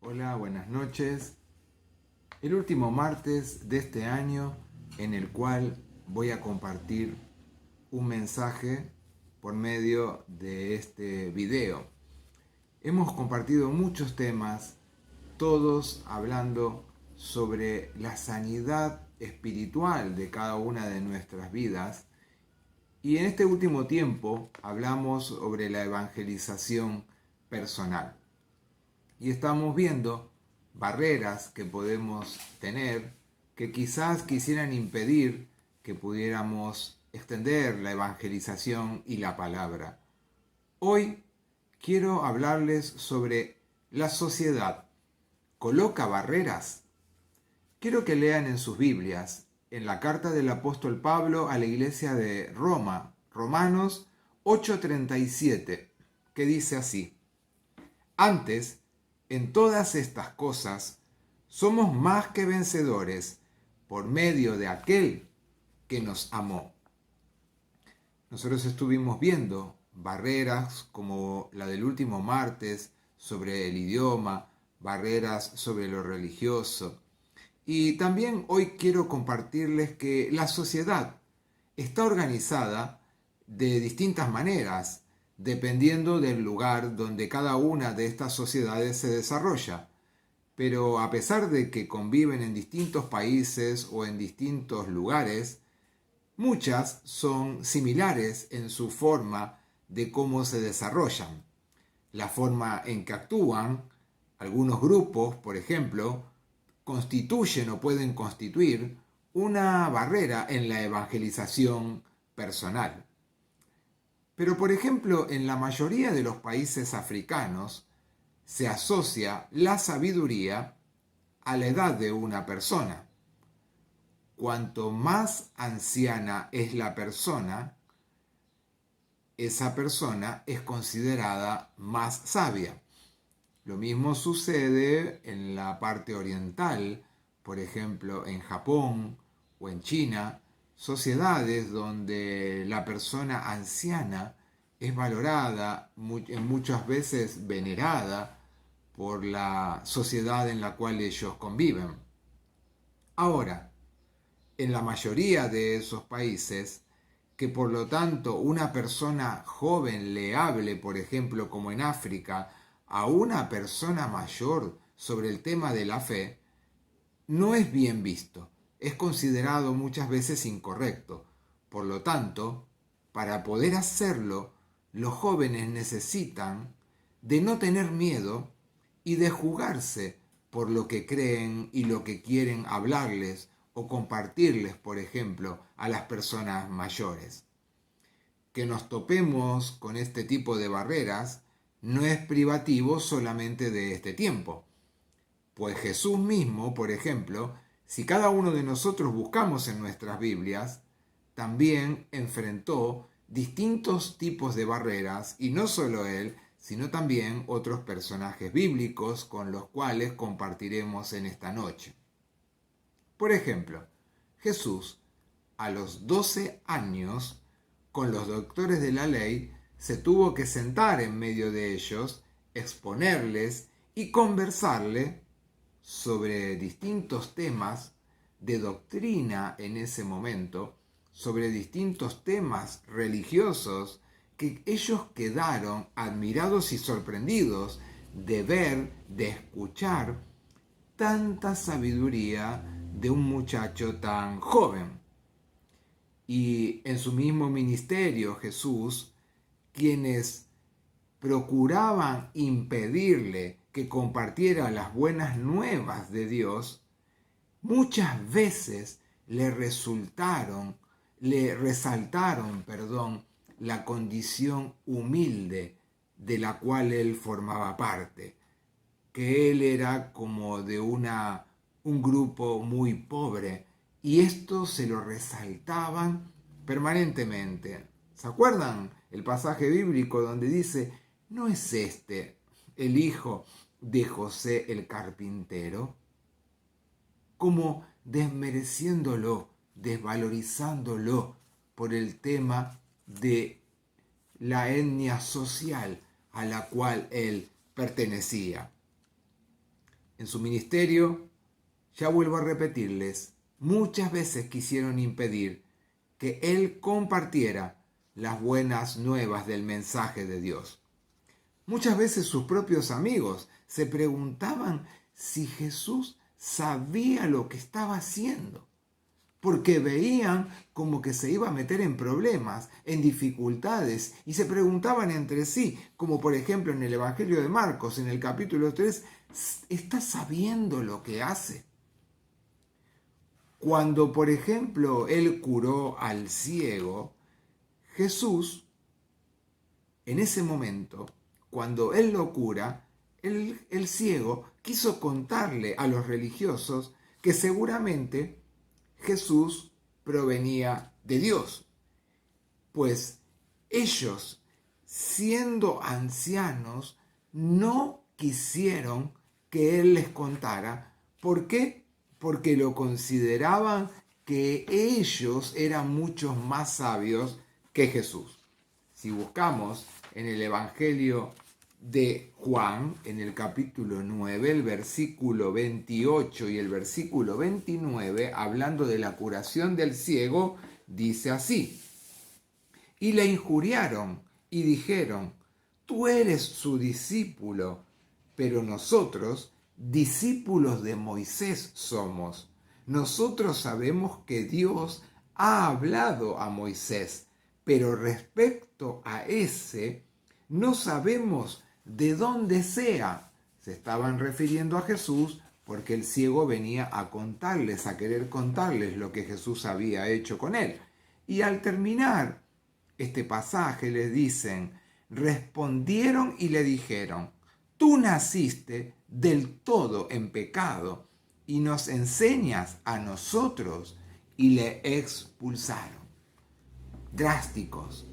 Hola, buenas noches. El último martes de este año en el cual voy a compartir un mensaje por medio de este video. Hemos compartido muchos temas, todos hablando sobre la sanidad espiritual de cada una de nuestras vidas. Y en este último tiempo hablamos sobre la evangelización personal. Y estamos viendo barreras que podemos tener que quizás quisieran impedir que pudiéramos extender la evangelización y la palabra. Hoy quiero hablarles sobre la sociedad. ¿Coloca barreras? Quiero que lean en sus Biblias, en la carta del apóstol Pablo a la iglesia de Roma, Romanos 8:37, que dice así: Antes, en todas estas cosas, somos más que vencedores por medio de aquel que nos amó. Nosotros estuvimos viendo barreras como la del último martes sobre el idioma, barreras sobre lo religioso. Y también hoy quiero compartirles que la sociedad está organizada de distintas maneras, dependiendo del lugar donde cada una de estas sociedades se desarrolla. Pero a pesar de que conviven en distintos países o en distintos lugares, muchas son similares en su forma de cómo se desarrollan. La forma en que actúan, algunos grupos, por ejemplo, constituyen o pueden constituir una barrera en la evangelización personal. Pero, por ejemplo, en la mayoría de los países africanos se asocia la sabiduría a la edad de una persona. Cuanto más anciana es la persona, esa persona es considerada más sabia. Lo mismo sucede en la parte oriental, por ejemplo, en Japón o en China, sociedades donde la persona anciana es valorada, muchas veces venerada por la sociedad en la cual ellos conviven. Ahora, en la mayoría de esos países, que por lo tanto una persona joven le hable, por ejemplo, como en África, a una persona mayor sobre el tema de la fe, no es bien visto, es considerado muchas veces incorrecto. Por lo tanto, para poder hacerlo, los jóvenes necesitan de no tener miedo y de jugarse por lo que creen y lo que quieren hablarles o compartirles, por ejemplo, a las personas mayores. Que nos topemos con este tipo de barreras no es privativo solamente de este tiempo. Pues Jesús mismo, por ejemplo, si cada uno de nosotros buscamos en nuestras Biblias, también enfrentó distintos tipos de barreras, y no solo él, sino también otros personajes bíblicos con los cuales compartiremos en esta noche. Por ejemplo, Jesús, a los 12 años, con los doctores de la ley, se tuvo que sentar en medio de ellos, exponerles y conversarle sobre distintos temas de doctrina en ese momento, sobre distintos temas religiosos, que ellos quedaron admirados y sorprendidos de ver, de escuchar tanta sabiduría de un muchacho tan joven. Y en su mismo ministerio, Jesús, quienes procuraban impedirle que compartiera las buenas nuevas de Dios, muchas veces le resaltaron, la condición humilde de la cual él formaba parte, que él era como de un grupo muy pobre, y esto se lo resaltaban permanentemente. ¿Se acuerdan el pasaje bíblico donde dice: ¿no es este el hijo de José el carpintero? Como desmereciéndolo, desvalorizándolo por el tema de la etnia social a la cual él pertenecía. en su ministerio, ya vuelvo a repetirles, muchas veces quisieron impedir que él compartiera las buenas nuevas del mensaje de Dios. Muchas veces sus propios amigos se preguntaban si Jesús sabía lo que estaba haciendo, porque veían como que se iba a meter en problemas, en dificultades, y se preguntaban entre sí, como por ejemplo en el Evangelio de Marcos, en el capítulo 3, ¿está sabiendo lo que hace? Cuando, por ejemplo, él curó al ciego, Jesús, en ese momento, cuando él lo cura, el ciego quiso contarle a los religiosos que seguramente Jesús provenía de Dios, pues ellos, siendo ancianos, no quisieron que él les contara. ¿Por qué? Porque lo consideraban que ellos eran muchos más sabios que Jesús. Si buscamos en el Evangelio de Juan, en el capítulo 9, el versículo 28 y el versículo 29, hablando de la curación del ciego, dice así: y le injuriaron y dijeron, tú eres su discípulo, pero nosotros, discípulos de Moisés somos. Nosotros sabemos que Dios ha hablado a Moisés, pero respecto a ese, no sabemos de dónde sea. Se estaban refiriendo a Jesús porque el ciego venía a contarles, a querer contarles lo que Jesús había hecho con él. Y al terminar este pasaje les dicen, respondieron y le dijeron, tú naciste del todo en pecado y nos enseñas a nosotros, y le expulsaron. Drásticos,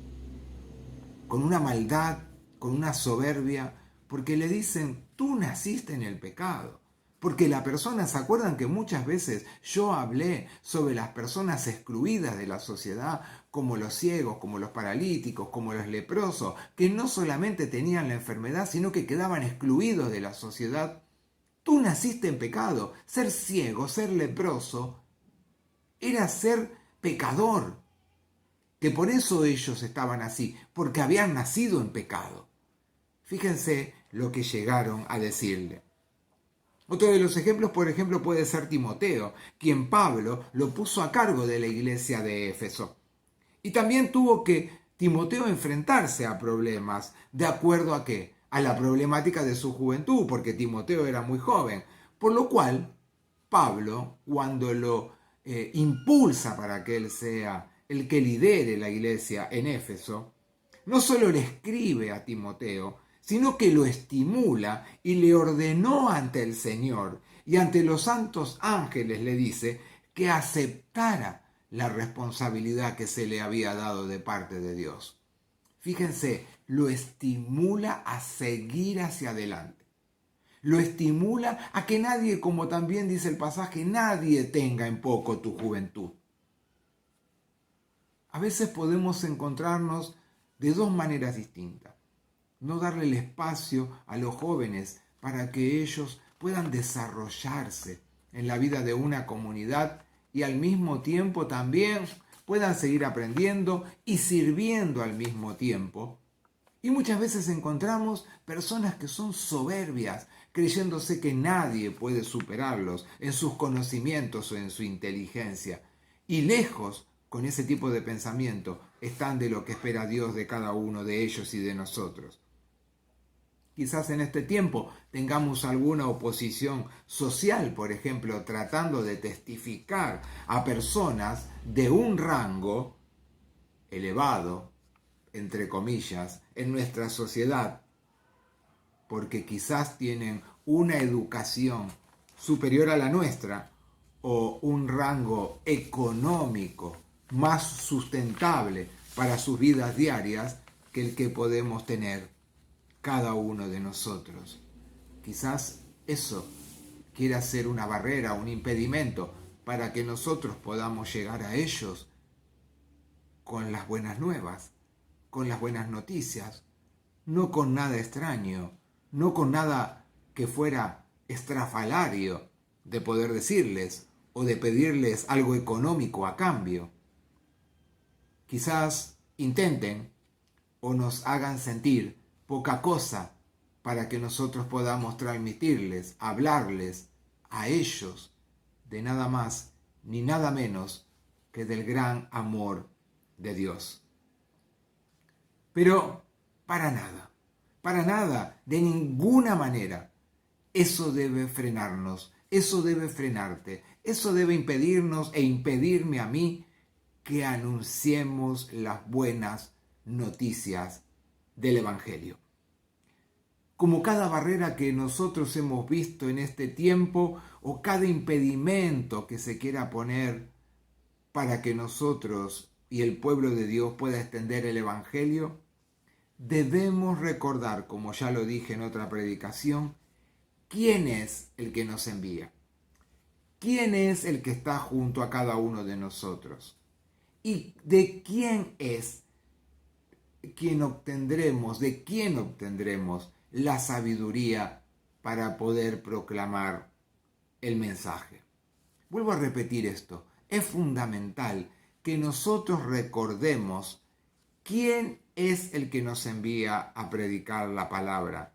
con una maldad, con una soberbia, porque le dicen, tú naciste en el pecado. Porque la persona, ¿se acuerdan que muchas veces yo hablé sobre las personas excluidas de la sociedad, como los ciegos, como los paralíticos, como los leprosos, que no solamente tenían la enfermedad, sino que quedaban excluidos de la sociedad? Tú naciste en pecado. Ser ciego, ser leproso, era ser pecador. Que por eso ellos estaban así, porque habían nacido en pecado. Fíjense lo que llegaron a decirle. Otro de los ejemplos, por ejemplo, puede ser Timoteo, quien Pablo lo puso a cargo de la iglesia de Éfeso. Y también tuvo que Timoteo enfrentarse a problemas, ¿de acuerdo a qué? A la problemática de su juventud, porque Timoteo era muy joven. Por lo cual, Pablo, cuando lo impulsa para que él sea el que lidere la iglesia en Éfeso, no solo le escribe a Timoteo, sino que lo estimula y le ordenó ante el Señor y ante los santos ángeles le dice que aceptara la responsabilidad que se le había dado de parte de Dios. Fíjense, lo estimula a seguir hacia adelante. Lo estimula a que nadie, como también dice el pasaje, nadie tenga en poco tu juventud. A veces podemos encontrarnos de dos maneras distintas. No darle el espacio a los jóvenes para que ellos puedan desarrollarse en la vida de una comunidad y al mismo tiempo también puedan seguir aprendiendo y sirviendo al mismo tiempo. Y muchas veces encontramos personas que son soberbias, creyéndose que nadie puede superarlos en sus conocimientos o en su inteligencia. Y lejos, con ese tipo de pensamiento, están de lo que espera Dios de cada uno de ellos y de nosotros. Quizás en este tiempo tengamos alguna oposición social, por ejemplo, tratando de testificar a personas de un rango elevado, entre comillas, en nuestra sociedad, porque quizás tienen una educación superior a la nuestra o un rango económico más sustentable para sus vidas diarias que el que podemos tener cada uno de nosotros. Quizás eso quiera ser una barrera, un impedimento para que nosotros podamos llegar a ellos con las buenas nuevas, con las buenas noticias, no con nada extraño, no con nada que fuera estrafalario de poder decirles o de pedirles algo económico a cambio. Quizás intenten o nos hagan sentir poca cosa para que nosotros podamos transmitirles, hablarles a ellos de nada más ni nada menos que del gran amor de Dios. Pero para nada, de ninguna manera, eso debe frenarnos, eso debe frenarte, eso debe impedirnos e impedirme a mí que anunciemos las buenas noticias del Evangelio. Como cada barrera que nosotros hemos visto en este tiempo o cada impedimento que se quiera poner para que nosotros y el pueblo de Dios pueda extender el Evangelio, debemos recordar, como ya lo dije en otra predicación, quién es el que nos envía, quién es el que está junto a cada uno de nosotros y de quién es de quién obtendremos la sabiduría para poder proclamar el mensaje. Vuelvo a repetir esto, es fundamental que nosotros recordemos quién es el que nos envía a predicar la palabra.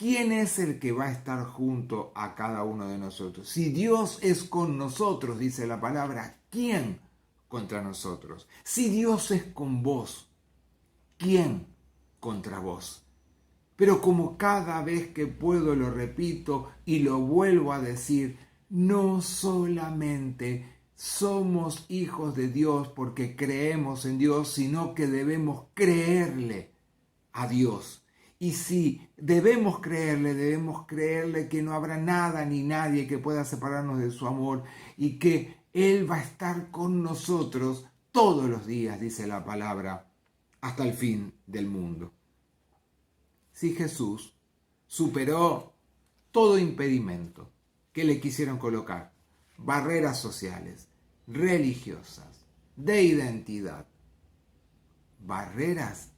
¿Quién es el que va a estar junto a cada uno de nosotros? Si Dios es con nosotros, dice la palabra, ¿quién contra nosotros? Si Dios es con vos, ¿quién contra vos? Pero como cada vez que puedo lo repito y lo vuelvo a decir, no solamente somos hijos de Dios porque creemos en Dios, sino que debemos creerle a Dios. Y si debemos creerle que no habrá nada ni nadie que pueda separarnos de su amor y que Él va a estar con nosotros todos los días, dice la palabra, hasta el fin del mundo. Si Jesús superó todo impedimento que le quisieron colocar, barreras sociales, religiosas, de identidad, barreras,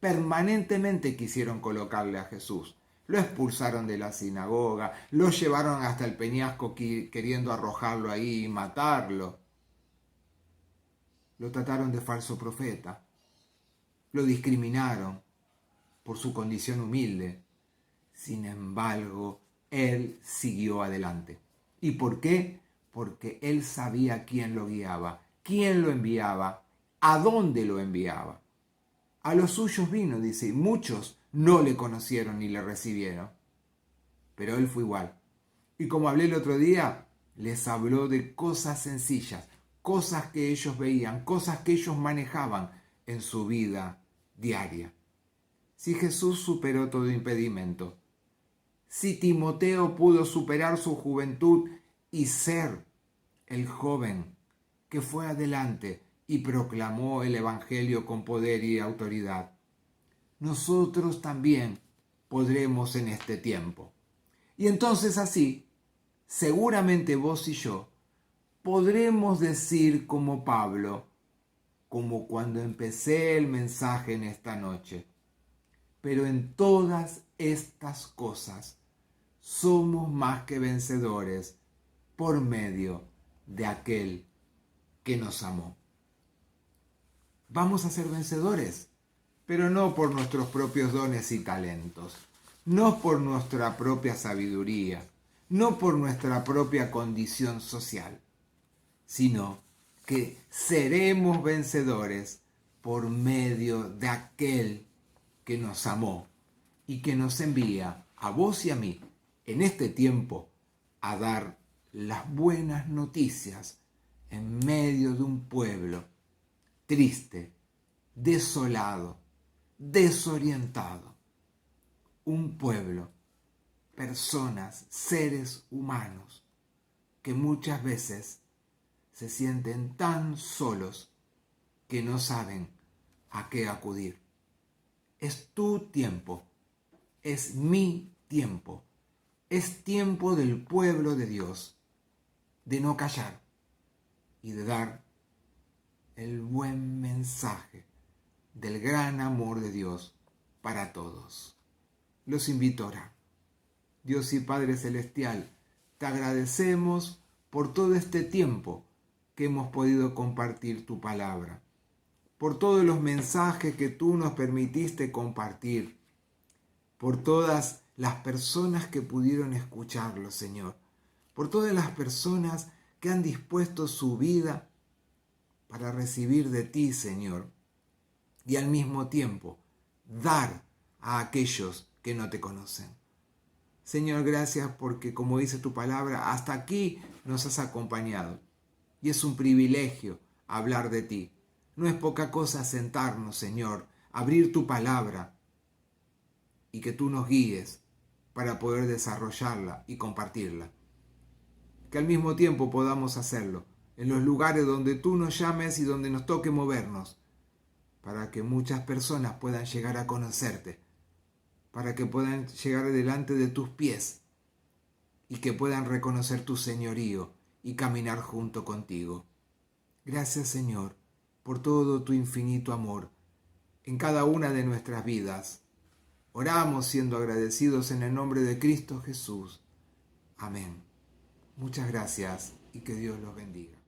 permanentemente quisieron colocarle a Jesús. Lo expulsaron de la sinagoga, lo llevaron hasta el peñasco queriendo arrojarlo ahí y matarlo. Lo trataron de falso profeta, lo discriminaron por su condición humilde. Sin embargo, él siguió adelante. ¿Y por qué? Porque él sabía quién lo guiaba, quién lo enviaba, a dónde lo enviaba. A los suyos vino, dice, y muchos no le conocieron ni le recibieron. Pero él fue igual. Y como hablé el otro día, les habló de cosas sencillas, cosas que ellos veían, cosas que ellos manejaban en su vida diaria. Si Jesús superó todo impedimento, si Timoteo pudo superar su juventud y ser el joven que fue adelante y proclamó el Evangelio con poder y autoridad, nosotros también podremos en este tiempo. Y entonces así, seguramente vos y yo podremos decir como Pablo, como cuando empecé el mensaje en esta noche, pero en todas estas cosas somos más que vencedores por medio de aquel que nos amó. Vamos a ser vencedores, pero no por nuestros propios dones y talentos, no por nuestra propia sabiduría, no por nuestra propia condición social, sino que seremos vencedores por medio de aquel que nos amó y que nos envía a vos y a mí en este tiempo a dar las buenas noticias en medio de un pueblo triste, desolado, desorientado. Un pueblo, personas, seres humanos que muchas veces se sienten tan solos que no saben a qué acudir. Es tu tiempo, es mi tiempo, es tiempo del pueblo de Dios de no callar y de dar el buen mensaje del gran amor de Dios para todos. Los invito a orar. Dios y Padre Celestial, te agradecemos por todo este tiempo que hemos podido compartir tu palabra, por todos los mensajes que tú nos permitiste compartir, por todas las personas que pudieron escucharlo, Señor, por todas las personas que han dispuesto su vida para recibir de ti, Señor, y al mismo tiempo dar a aquellos que no te conocen. Señor, gracias porque, como dice tu palabra, hasta aquí nos has acompañado. Y es un privilegio hablar de ti. No es poca cosa sentarnos, Señor, abrir tu palabra y que tú nos guíes para poder desarrollarla y compartirla. Que al mismo tiempo podamos hacerlo en los lugares donde tú nos llames y donde nos toque movernos, para que muchas personas puedan llegar a conocerte, para que puedan llegar delante de tus pies y que puedan reconocer tu señorío y caminar junto contigo. Gracias, Señor, por todo tu infinito amor en cada una de nuestras vidas. Oramos siendo agradecidos en el nombre de Cristo Jesús. Amén. Muchas gracias y que Dios los bendiga.